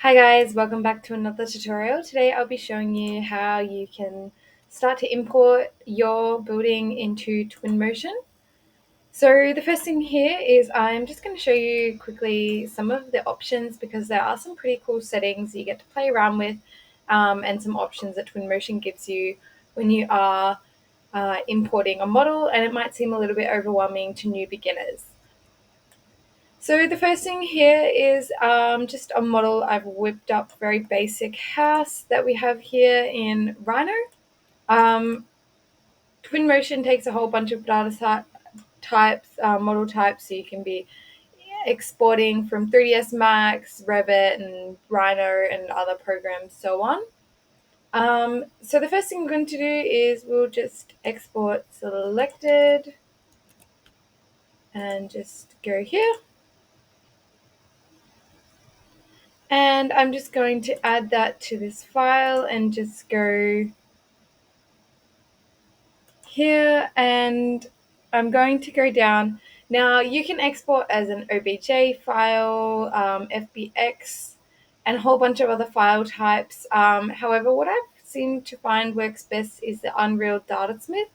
Hi guys, welcome back to another tutorial. Today I'll be showing you how you can start to import your building into Twinmotion. So the first thing here is I'm just going to show you quickly some of the options because there are some pretty cool settings you get to play around with and some options that Twinmotion gives you when you are importing a model, and it might seem a little bit overwhelming to new beginners. So the first thing here is just a model I've whipped up, very basic house that we have here in Rhino. Um, Twinmotion takes a whole bunch of data types, model types, so you can be exporting from 3ds Max, Revit, and Rhino, and other programs, so on. So the first thing we're going to do is we'll just export selected and just go here. And I'm just going to add that to this file and just go here, and I'm going to go down. Now you can export as an OBJ file, FBX, and a whole bunch of other file types. However, what I've seemed to find works best is the Unreal Datasmith.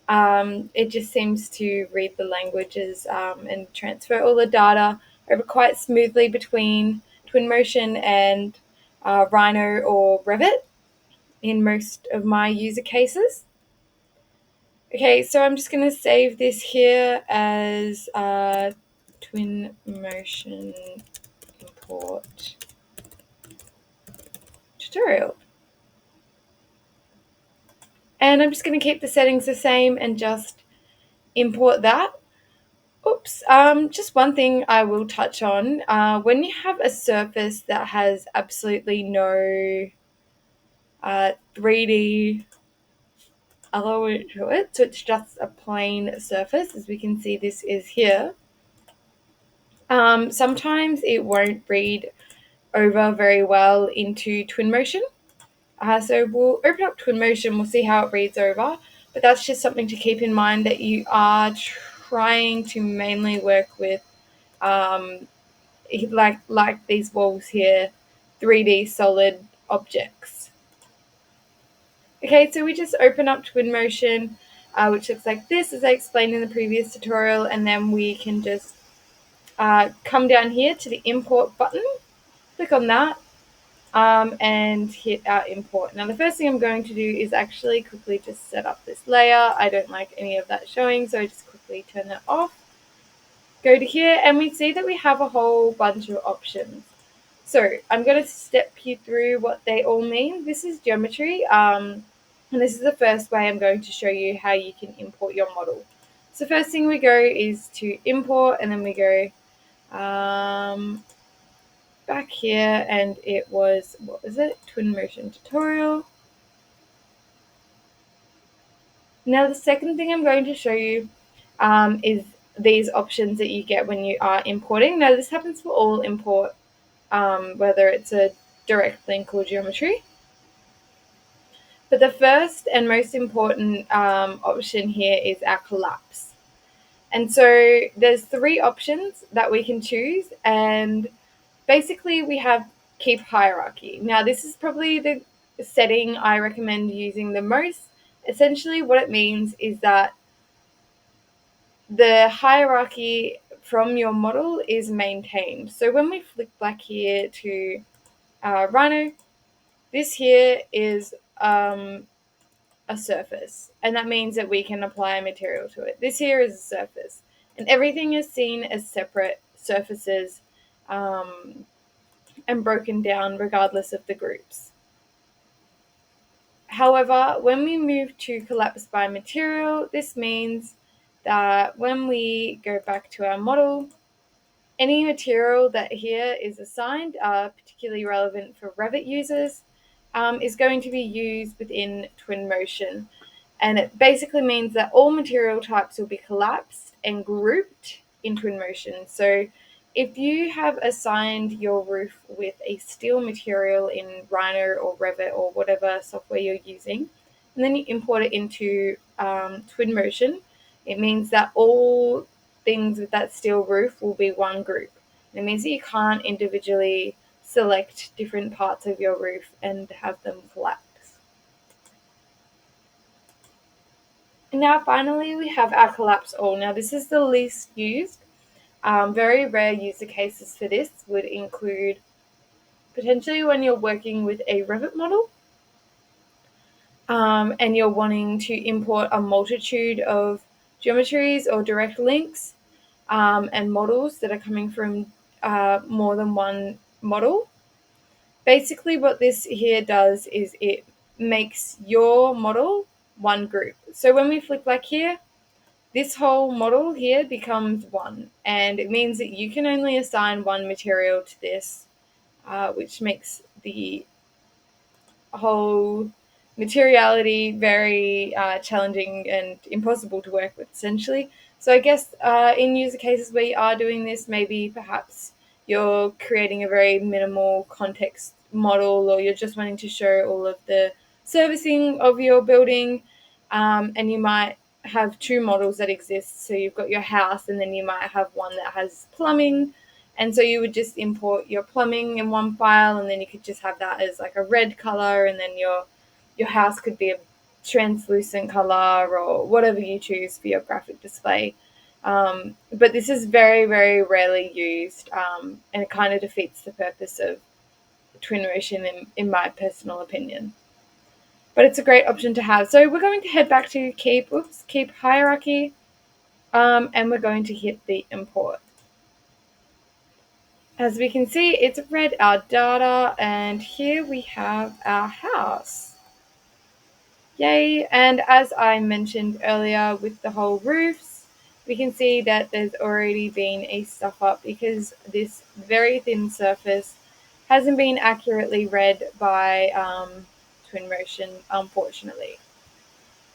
It just seems to read the languages and transfer all the data over quite smoothly between Twinmotion and Rhino or Revit in most of my user cases. Okay, so I'm just going to save this here as Twinmotion import tutorial. And I'm just going to keep the settings the same and just import that. Oops. Just one thing I will touch on. When you have a surface that has absolutely no 3D element to it, so it's just a plain surface, as we can see this is here, sometimes it won't read over very well into Twinmotion. So we'll open up Twinmotion, we'll see how it reads over, but that's just something to keep in mind, that you are trying to mainly work with like these walls here, 3D solid objects. Okay, so we just open up Twinmotion, which looks like this, as I explained in the previous tutorial, and then we can just come down here to the import button, click on that, and hit our import. Now the first thing I'm going to do is actually quickly just set up this layer. I don't like any of that showing, so I just quickly turn that off. Go to here, and we see that we have a whole bunch of options. So I'm going to step you through what they all mean. This is geometry, and this is the first way I'm going to show you how you can import your model. So first thing we go is to import, and then we go back here, and it was, what was it? Twinmotion tutorial. Now the second thing I'm going to show you is these options that you get when you are importing. Now this happens for all import, whether it's a direct link or geometry. But the first and most important option here is our collapse. And so there's 3 options that we can choose, and basically we have keep hierarchy. Now this is probably the setting I recommend using the most. Essentially what it means is that the hierarchy from your model is maintained. So when we flick back here to Rhino, this here is a surface, and that means that we can apply a material to it. This here is a surface, and everything is seen as separate surfaces and broken down regardless of the groups. However, when we move to collapse by material, this means that when we go back to our model, any material that here is assigned, particularly relevant for Revit users, is going to be used within Twinmotion. And it basically means that all material types will be collapsed and grouped in Twinmotion. So if you have assigned your roof with a steel material in Rhino or Revit or whatever software you're using, and then you import it into Twinmotion, it means that all things with that steel roof will be one group. It means that you can't individually select different parts of your roof and have them collapse. And now finally we have our collapse all. Now this is the least used. Very rare user cases for this would include potentially when you're working with a Revit model, and you're wanting to import a multitude of geometries or direct links, and models that are coming from more than one model. Basically what this here does is it makes your model one group. So when we flick back here, this whole model here becomes one, and it means that you can only assign one material to this, which makes the whole materiality very challenging and impossible to work with, essentially. So I guess in user cases where you are doing this, maybe perhaps you're creating a very minimal context model, or you're just wanting to show all of the servicing of your building, and you might have two models that exist. So you've got your house, and then you might have one that has plumbing, and so you would just import your plumbing in one file, and then you could just have that as like a red color, and then your house could be a translucent color or whatever you choose for your graphic display. But this is very, very rarely used, and it kind of defeats the purpose of Twinmotion in my personal opinion. But it's a great option to have. So we're going to head back to keep hierarchy, and we're going to hit the import. As we can see, it's read our data, and here we have our house. Yay! And as I mentioned earlier with the whole roofs, we can see that there's already been a stuff up because this very thin surface hasn't been accurately read by Twinmotion, unfortunately.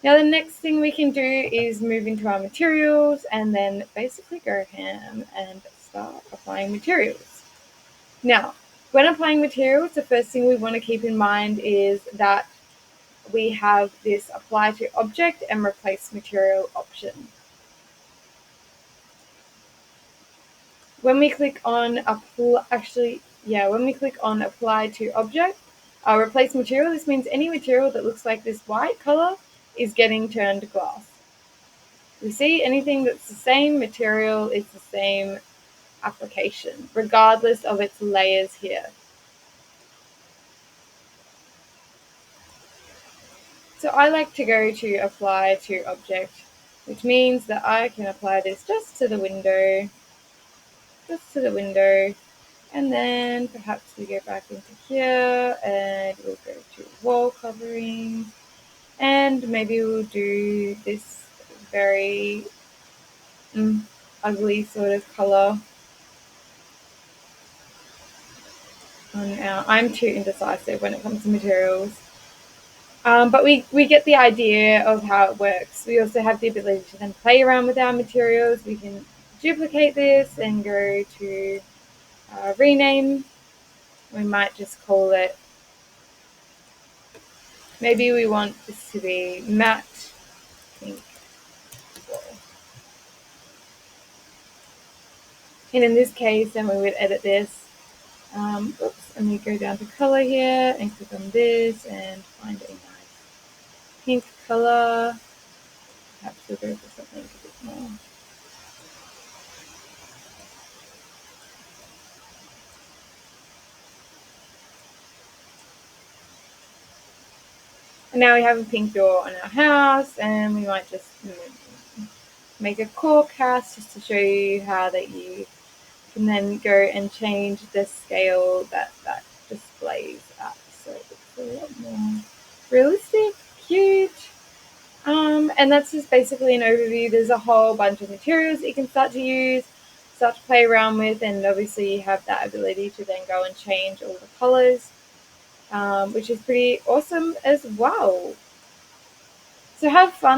Now the next thing we can do is move into our materials and then basically go ham and start applying materials. Now, when applying materials, the first thing we want to keep in mind is that we have this apply to object and replace material option. When we click on when we click on apply to object, replace material, this means any material that looks like this white color is getting turned to glass. We see anything that's the same material is the same application, regardless of its layers here. So I like to go to apply to object, which means that I can apply this just to the window, and then perhaps we go back into here and we'll go to wall covering, and maybe we'll do this very ugly sort of color on our. I'm too indecisive when it comes to materials. But we get the idea of how it works. We also have the ability to then play around with our materials. We can duplicate this and go to rename. We might just call it, maybe we want this to be matte pink wall. And in this case, then we would edit this. And we go down to color here and click on this and find a nice pink color. Perhaps we'll go for something a bit more. And now we have a pink door on our house, and we might just make a cork house just to show you how that you can then go and change the scale that displays at. So it's a lot more realistic, cute. And that's just basically an overview. There's a whole bunch of materials that you can start to use, start to play around with, and obviously you have that ability to then go and change all the colors, which is pretty awesome as well. So have fun.